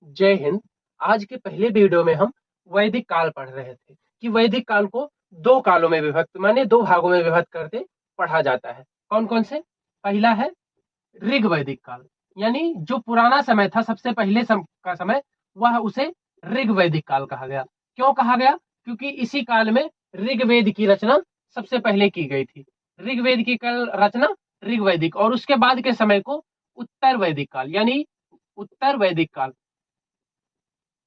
जय हिंद। आज के पहले वीडियो में हम वैदिक काल पढ़ रहे थे कि वैदिक काल को दो कालों में विभक्त माने दो भागों में विभक्त करके पढ़ा जाता है। कौन कौन से? पहला है ऋग वैदिक काल, यानी जो पुराना समय था, सबसे पहले का समय, वह उसे ऋग वैदिक काल कहा गया। क्यों कहा गया? क्योंकि इसी काल में ऋग्वेद की रचना सबसे पहले की गई थी। ऋग्वेद की रचना ऋग वैदिक, और उसके बाद के समय को उत्तर वैदिक काल यानी उत्तर वैदिक काल।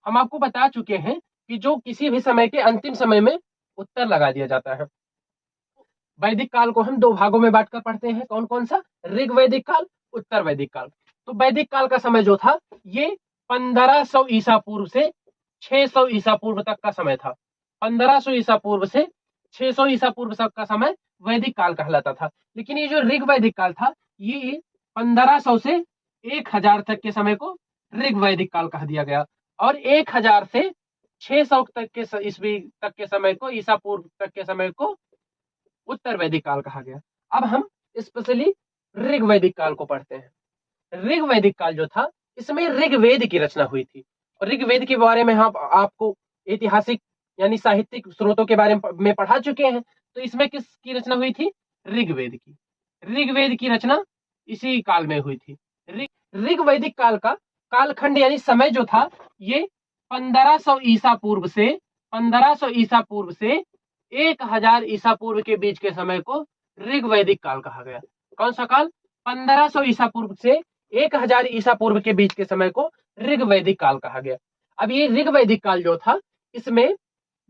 हम आपको बता चुके हैं कि जो किसी भी समय के अंतिम समय में उत्तर लगा दिया जाता है। वैदिक काल को हम दो भागों में बांटकर पढ़ते हैं। कौन कौन सा? ऋग वैदिक काल, उत्तर वैदिक काल। तो वैदिक काल का समय जो था ये 1500 ईसा पूर्व से 600 ईसा पूर्व तक का समय था। 1500 ईसा पूर्व से 600 ईसा पूर्व तक का समय वैदिक काल कहलाता था। लेकिन ये जो ऋग वैदिक काल था, ये 1500 से 1000 तक के समय को ऋग वैदिक काल कह दिया गया, और 1000 से 600 तक के ईस्वी तक के समय को, ईसा पूर्व तक के समय को उत्तर वैदिक काल कहा गया। अब हम स्पेशली ऋग वैदिक काल को पढ़ते हैं। ऋग वैदिक काल जो था, इसमें ऋग्वेद की रचना हुई थी। और ऋग्वेद के बारे में हम आपको ऐतिहासिक यानी साहित्यिक स्रोतों के बारे में पढ़ा चुके हैं। तो इसमें किसकी रचना हुई थी? ऋग्वेद की। ऋग्वेद की रचना इसी काल में हुई थी। ऋग वैदिक काल का कालखंड यानी समय जो था, ये 1500 ईसा पूर्व से 1500 ईसा पूर्व से 1000 ईसा पूर्व के बीच के समय को ऋग वैदिक काल कहा गया। कौन सा काल? 1500 ईसा पूर्व से 1000 ईसा पूर्व के बीच के समय को ऋग वैदिक काल कहा गया। अब ये ऋग वैदिक काल जो था, इसमें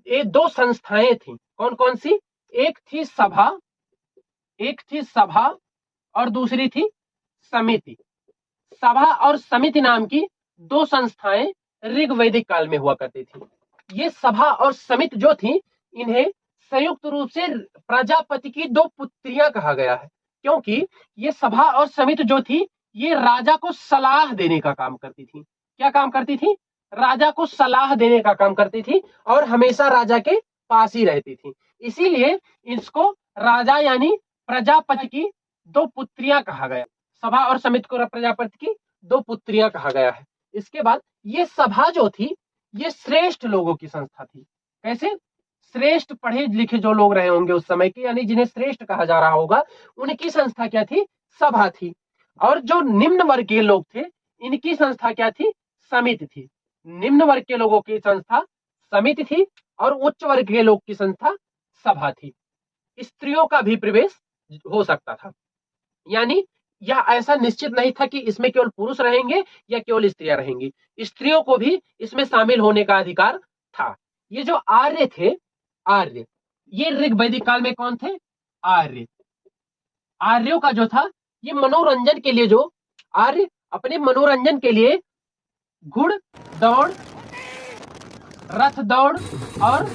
ये दो संस्थाएं थी। कौन कौन सी? एक थी सभा और दूसरी थी समिति। सभा और समिति नाम की दो संस्थाएं ऋग वैदिक काल में हुआ करती थी। ये सभा और समिति जो थी, इन्हें संयुक्त रूप से प्रजापति की दो पुत्रियां कहा गया है, क्योंकि ये सभा और समिति जो थी, ये राजा को सलाह देने का काम करती थी। क्या काम करती थी? राजा को सलाह देने का काम करती थी, और हमेशा राजा के पास ही रहती थी। इसीलिए इसको राजा यानी प्रजापति की दो पुत्रियां कहा गया। सभा और समिति को प्रजापति की दो पुत्रियां कहा गया है। इसके बाद ये सभा जो थी, ये श्रेष्ठ लोगों की संस्था थी। कैसे? श्रेष्ठ पढ़े लिखे जो लोग रहे होंगे उस समय के, यानी जिन्हें श्रेष्ठ कहा जा रहा होगा, उनकी संस्था क्या थी? सभा थी। और जो निम्न वर्ग के लोग थे, इनकी संस्था क्या थी? समिति थी। निम्न वर्ग के लोगों की संस्था समिति थी, और उच्च वर्ग के लोग की संस्था सभा थी। स्त्रियों का भी प्रवेश हो सकता था, यानी यह ऐसा निश्चित नहीं था कि इसमें केवल पुरुष रहेंगे या केवल स्त्रियां रहेंगी। स्त्रियों को भी इसमें शामिल होने का अधिकार था। ये जो आर्य थे, आर्य, ये ऋग वैदिक काल में कौन थे? आर्य। आर्यों का जो था, ये मनोरंजन के लिए, जो आर्य अपने मनोरंजन के लिए घुड़ दौड़, रथ दौड़ और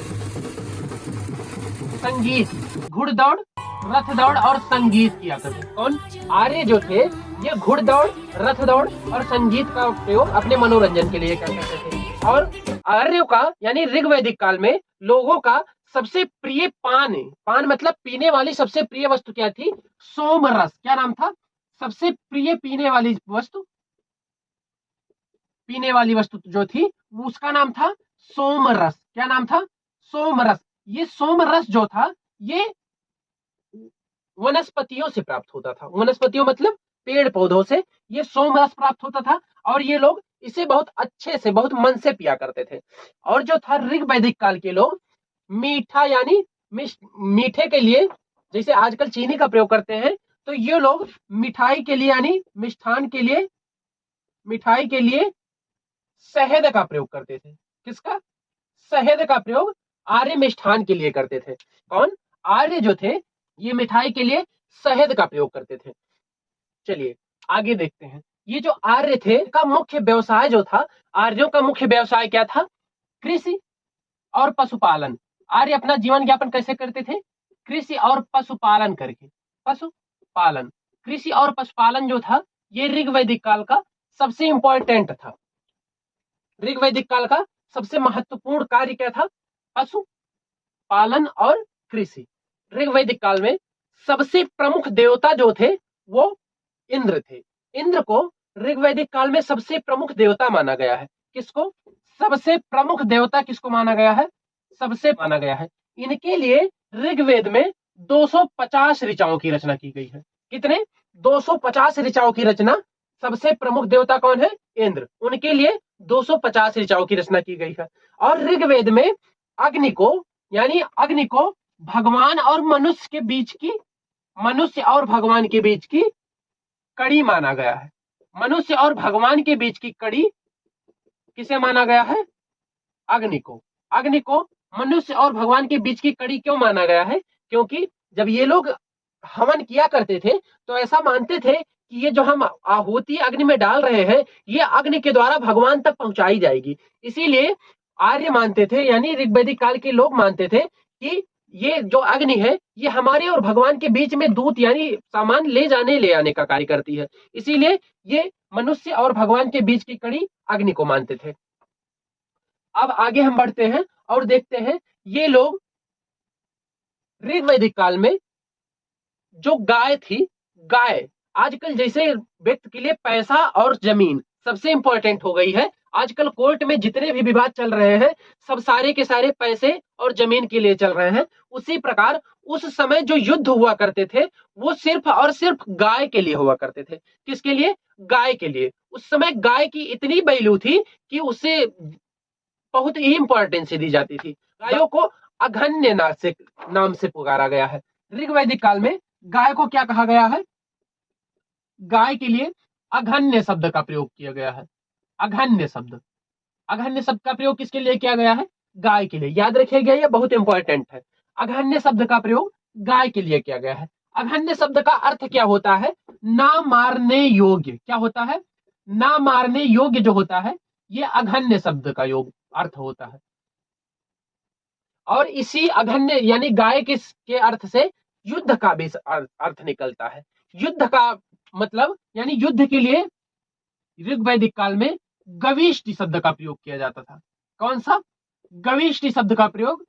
संगीत, घुड़ दौड़, रथ दौड़ और संगीत किया करते। कौन? आर्य जो थे, ये घुड़ दौड़, रथ दौड़ और संगीत का प्रयोग अपने मनोरंजन के लिए करते थे। और आर्यों का यानी ऋग वैदिक काल में लोगों का सबसे प्रिय पान मतलब पीने वाली सबसे प्रिय वस्तु क्या थी? सोमरस। क्या नाम था? सबसे प्रिय पीने वाली वस्तु जो थी, उसका नाम था सोमरस। क्या नाम था? सोमरस। ये सोमरस जो था, ये वनस्पतियों से प्राप्त होता था। वनस्पतियों मतलब पेड़ पौधों से ये सोमरस प्राप्त होता था, और ये लोग इसे बहुत अच्छे से, बहुत मन से पिया करते थे। और जो था ऋग वैदिक काल के लोग मीठा यानी मीठे के लिए, जैसे आजकल चीनी का प्रयोग करते हैं, तो ये लोग मिठाई के लिए यानी मिठाई के लिए शहद का प्रयोग करते थे। किसका? शहद का प्रयोग आर्य मिष्ठान के लिए करते थे। कौन? आर्य जो थे, ये मिठाई के लिए शहद का प्रयोग करते थे। चलिए आगे देखते हैं। ये जो आर्य थे का मुख्य व्यवसाय जो था, आर्यों का मुख्य व्यवसाय क्या था? कृषि और पशुपालन। आर्य अपना जीवन यापन कैसे करते थे? कृषि और पशुपालन करके। पशुपालन, कृषि और पशुपालन जो था, ये ऋग वैदिक काल का सबसे इंपॉर्टेंट था। ऋग वैदिक काल का सबसे महत्वपूर्ण कार्य क्या था? पशु पालन और कृषि। ऋग वैदिक काल में सबसे प्रमुख देवता जो थे, वो इंद्र थे। इंद्र को ऋग वैदिक काल में सबसे प्रमुख देवता माना गया है। किसको, सबसे प्रमुख देवता किसको माना गया है, सबसे माना गया है। इनके लिए ऋग्वेद में 250 ऋचाओं की रचना की गई है। कितने, 250 ऋचाओं की रचना। सबसे प्रमुख देवता कौन है, इंद्र, उनके लिए 250 ऋचाओं की रचना की गई है। और ऋग्वेद में अग्नि को, यानी अग्नि को भगवान और मनुष्य के बीच की, मनुष्य और भगवान के बीच की कड़ी माना गया है। मनुष्य और भगवान के बीच की कड़ी किसे माना गया है, अग्नि को। अग्नि को मनुष्य और भगवान के बीच की कड़ी क्यों माना गया है, क्योंकि जब ये लोग हवन किया करते थे तो ऐसा मानते थे कि ये जो हम आहुति अग्नि में डाल रहे हैं ये अग्नि के द्वारा भगवान तक पहुंचाई जाएगी। इसीलिए आर्य मानते थे, यानी ऋग्वैदिक काल के लोग मानते थे कि ये जो अग्नि है ये हमारे और भगवान के बीच में दूत यानी सामान ले जाने ले आने का कार्य करती है। इसीलिए ये मनुष्य और भगवान के बीच की कड़ी अग्नि को मानते थे। अब आगे हम बढ़ते हैं और देखते हैं ये लोग ऋग्वैदिक काल में जो गाय थी, गाय आजकल जैसे व्यक्ति के लिए पैसा और जमीन सबसे इंपॉर्टेंट हो गई है। आजकल कोर्ट में जितने भी विवाद चल रहे हैं सब सारे के सारे पैसे और जमीन के लिए चल रहे हैं। उसी प्रकार उस समय जो युद्ध हुआ करते थे वो सिर्फ और सिर्फ गाय के लिए हुआ करते थे। किसके लिए, गाय के लिए। उस समय गाय की इतनी वैल्यू थी कि उसे बहुत ही इंपॉर्टेंस दी जाती थी। गायों को अघन्य नाम से पुकारा गया है। ऋग्वैदिक काल में गाय को क्या कहा गया है, गाय के लिए अघन्य शब्द का प्रयोग किया गया है। अघन्य शब्द, अघन्य शब्द का प्रयोग किसके लिए किया गया है, गाय के लिए। याद रखिएगा ये बहुत इंपॉर्टेंट है। अघन्य शब्द का प्रयोग गाय के लिए किया गया है। अघन्य शब्द का अर्थ क्या होता है, ना मारने योग्य। क्या होता है, ना मारने योग्य जो होता है ये अघन्य शब्द का योग अर्थ होता है। और इसी अघन्य यानी गाय के अर्थ से युद्ध का भी अर्थ निकलता है। युद्ध का मतलब यानी युद्ध के लिए ऋग्वैदिक काल में गविष्टि शब्द का प्रयोग किया जाता था। कौन सा, गविष्टि शब्द का प्रयोग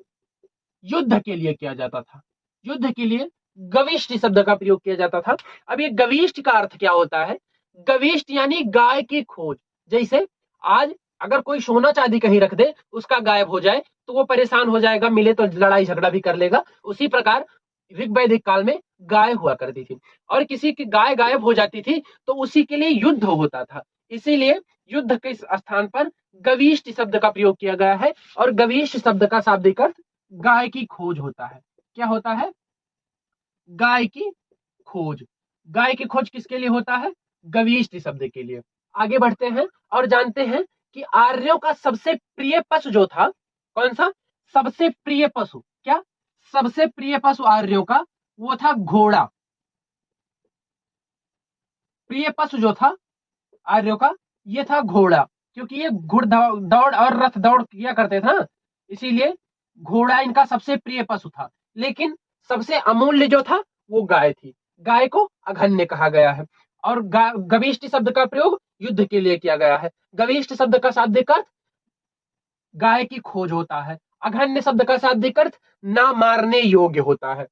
युद्ध के लिए किया जाता था। युद्ध के लिए गविष्टि शब्द का प्रयोग किया जाता था। अब ये गविष्ट का अर्थ क्या होता है, गविष्ट यानी गाय की खोज। जैसे आज अगर कोई सोना चांदी कहीं रख दे उसका गायब हो जाए तो वो परेशान हो जाएगा, मिले तो लड़ाई झगड़ा भी कर लेगा। उसी प्रकार ऋग्वैदिक काल में गाय हुआ करती थी और किसी की गाय गायब हो जाती थी तो उसी के लिए युद्ध होता था। इसीलिए युद्ध के स्थान पर गविष्ट शब्द का प्रयोग किया गया है। और गविष्ट शब्द का शाब्दिक अर्थ गाय की खोज होता है। क्या होता है, गाय की खोज। गाय की खोज किसके लिए होता है, गविष्ट शब्द के लिए। आगे बढ़ते हैं और जानते हैं कि आर्यों का सबसे प्रिय पशु जो था, कौन सा, सबसे प्रिय पशु, क्या, सबसे प्रिय पशु आर्यों का वो था घोड़ा। प्रिय पशु जो था आर्यों का ये था घोड़ा, क्योंकि ये घुड़दौड़ और रथ दौड़ किया करते थे ना, इसीलिए घोड़ा इनका सबसे प्रिय पशु था। लेकिन सबसे अमूल्य जो था वो गाय थी। गाय को अघन्य कहा गया है। और गविष्ट शब्द का प्रयोग युद्ध के लिए किया गया है। गविष्ट शब्द का शाब्दिक अर्थ गाय की खोज होता है। अघन्य शब्द का शाब्दिक अर्थ ना मारने योग्य होता है।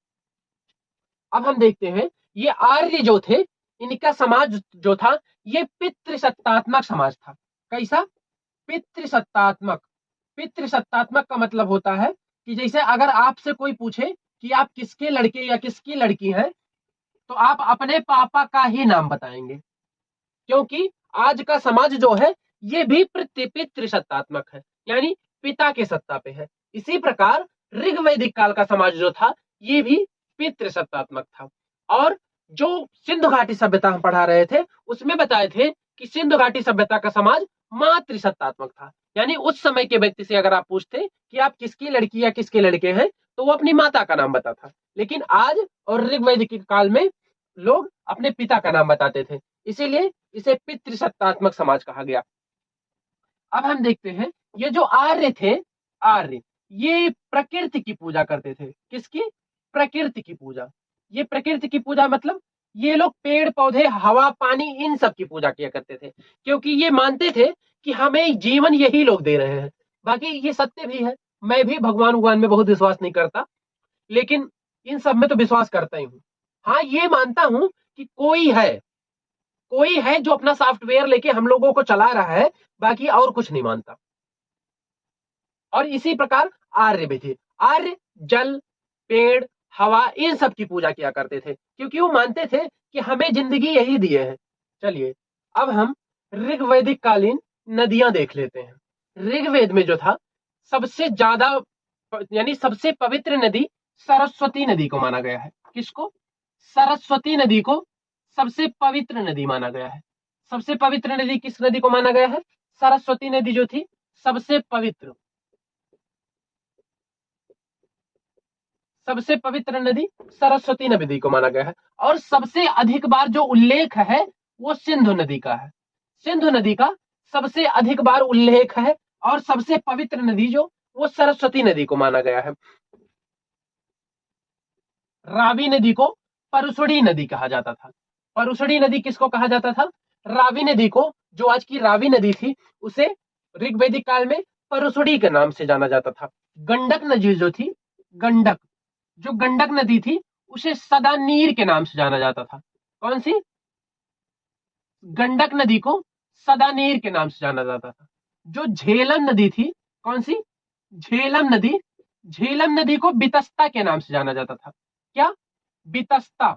अब हम देखते हैं ये आर्य जो थे इनका समाज जो था ये पितृसत्तात्मक समाज था। कैसा, पितृसत्तात्मक। पितृसत्तात्मक का मतलब होता है कि जैसे अगर आपसे कोई पूछे कि आप किसके लड़के या किसकी लड़की हैं तो आप अपने पापा का ही नाम बताएंगे, क्योंकि आज का समाज जो है ये भी पितृसत्तात्मक है, यानी पिता के सत्ता पे है। इसी प्रकार ऋग्वैदिक काल का समाज जो था ये भी पितृसत्तात्मक था। और जो सिंधु घाटी सभ्यता हम पढ़ा रहे थे उसमें बताए थे कि सिंधु घाटी सभ्यता का समाज मातृसत्तात्मक था। यानी उस समय के व्यक्ति से अगर आप पूछते कि आप किसकी लड़की या किसके लड़के हैं तो वो अपनी माता का नाम बताता। लेकिन आज और ऋग्वैदिक काल में लोग अपने पिता का नाम बताते थे, इसीलिए इसे पितृसत्तात्मक समाज कहा गया। अब हम देखते हैं ये जो आर्य थे, आर्य ये प्रकृति की पूजा करते थे। किसकी, प्रकृति की पूजा। ये प्रकृति की पूजा मतलब ये लोग पेड़ पौधे हवा पानी इन सब की पूजा किया करते थे, क्योंकि ये मानते थे कि हमें जीवन यही लोग दे रहे हैं। बाकी ये सत्य भी है, मैं भी भगवान में बहुत विश्वास नहीं करता, लेकिन इन सब में तो विश्वास करता ही हूँ। हाँ ये मानता हूं कि कोई है, कोई है जो अपना सॉफ्टवेयर लेके हम लोगों को चला रहा है, बाकी और कुछ नहीं मानता। और इसी प्रकार आर्य भी थे। आर्य जल, पेड़, हवा, इन सब की पूजा किया करते थे, क्योंकि वो मानते थे कि हमें जिंदगी यही दिए है। चलिए अब हम ऋग्वैदिक कालीन नदियां देख लेते हैं। ऋग्वेद में जो था, सबसे ज्यादा यानी सबसे पवित्र नदी सरस्वती नदी को माना गया है। किसको? सरस्वती नदी को सबसे पवित्र नदी माना गया है। सबसे पवित्र नदी किस नदी को माना गया है? सरस्वती नदी जो थी सबसे पवित्र, सबसे पवित्र नदी सरस्वती नदी को माना गया है। और सबसे अधिक बार जो उल्लेख है वो सिंधु नदी का है। सिंधु नदी का सबसे अधिक बार उल्लेख है, और सबसे पवित्र नदी जो वो सरस्वती नदी को माना गया है। रावी नदी को परुसड़ी नदी कहा जाता था। परुसड़ी नदी किसको कहा जाता था? रावी नदी को, जो आज की रावी नदी थी, उसे ऋग्वैदिक काल में परुसड़ी के नाम से जाना जाता था। गंडक नदी जो थी, गंडक, जो गंडक नदी थी, उसे सदानीर के नाम से जाना जाता था। कौन सी? गंडक नदी को सदानीर के नाम से जाना जाता था। जो झेलम नदी थी, कौन सी? झेलम नदी, झेलम नदी को बितस्ता के नाम से जाना जाता था। क्या? बितस्ता,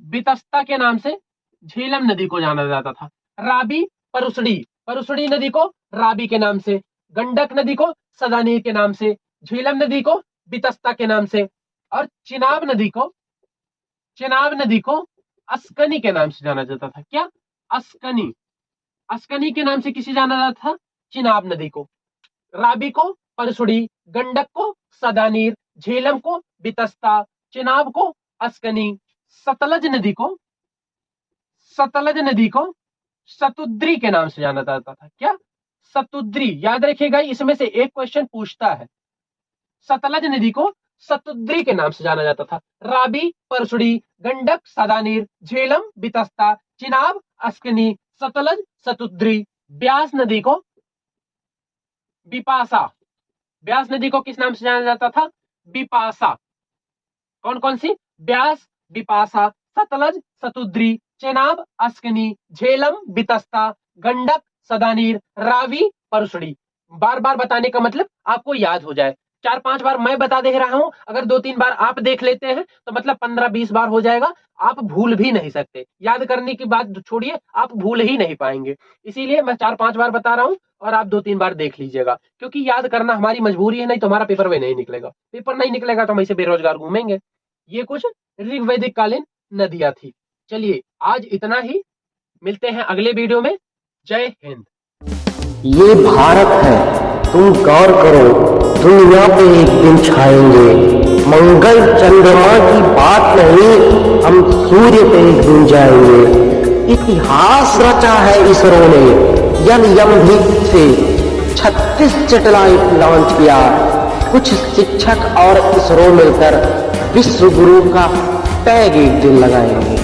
बितस्ता के नाम से झेलम नदी को जाना जाता था। रावी, परुसड़ी, परुसड़ी नदी को रावी के नाम से, गंडक नदी को सदानीर के नाम से, झेलम नदी को बितस्ता के नाम से, और चिनाब नदी को, चिनाब नदी को अस्कनी के नाम से जाना जाता था। क्या? अस्कनी, अस्कनी के नाम से किसे जाना जाता था? चिनाब नदी को। रावी को परसुड़ी, गंडक को सदानीर, झेलम को बितस्ता, चिनाब को अस्कनी, सतलज नदी को, सतलज नदी को सतुद्री के नाम से जाना जाता था। क्या? सतुद्री। याद रखिएगा, इसमें से एक क्वेश्चन पूछता है। सतलज नदी को सतुद्री के नाम से जाना जाता था। रावी, परसुड़ी, गंडक, सदानीर, झेलम, बितस्ता, चिनाब, अस्कनी, सतलज, सतुद्री। ब्यास नदी को बिपाशा, ब्यास नदी को किस नाम से जाना जाता था? बिपाशा। कौन कौन सी? ब्यास, बिपाशा, सतलज, सतुद्री, चिनाब, अस्कनी, झेलम, बितस्ता, गंडक, सदानीर, रावी, परसुड़ी। बार बार बताने का मतलब आपको याद हो जाए। 4-5 बार मैं बता दे रहा हूं, अगर 2-3 बार आप देख लेते हैं तो मतलब 15-20 बार हो जाएगा। आप भूल भी नहीं सकते। याद करने की बात छोड़िए, आप भूल ही नहीं पाएंगे। इसीलिए मैं 4-5 बार बता रहा हूं और आप 2-3 बार देख लीजिएगा, क्योंकि याद करना हमारी मजबूरी है, नहीं तो हमारा पेपर में नहीं निकलेगा। पेपर नहीं निकलेगा तो हम ऐसे बेरोजगार घूमेंगे। ये कुछ ऋग्वैदिक कालीन नदियां थी। चलिए आज इतना ही, मिलते हैं अगले वीडियो में। जय हिंद। ये भारत है, तुम गौर करो, दुनिया पे एक दिन छाएंगे। मंगल चंद्रमा की बात नहीं, हम सूर्य पे एक दिन जाएंगे। इतिहास रचा है इसरो ने, यम से 36 सैटेलाइट लॉन्च किया। कुछ शिक्षक और इसरो मिलकर विश्व गुरु का टैग एक दिन लगाएंगे।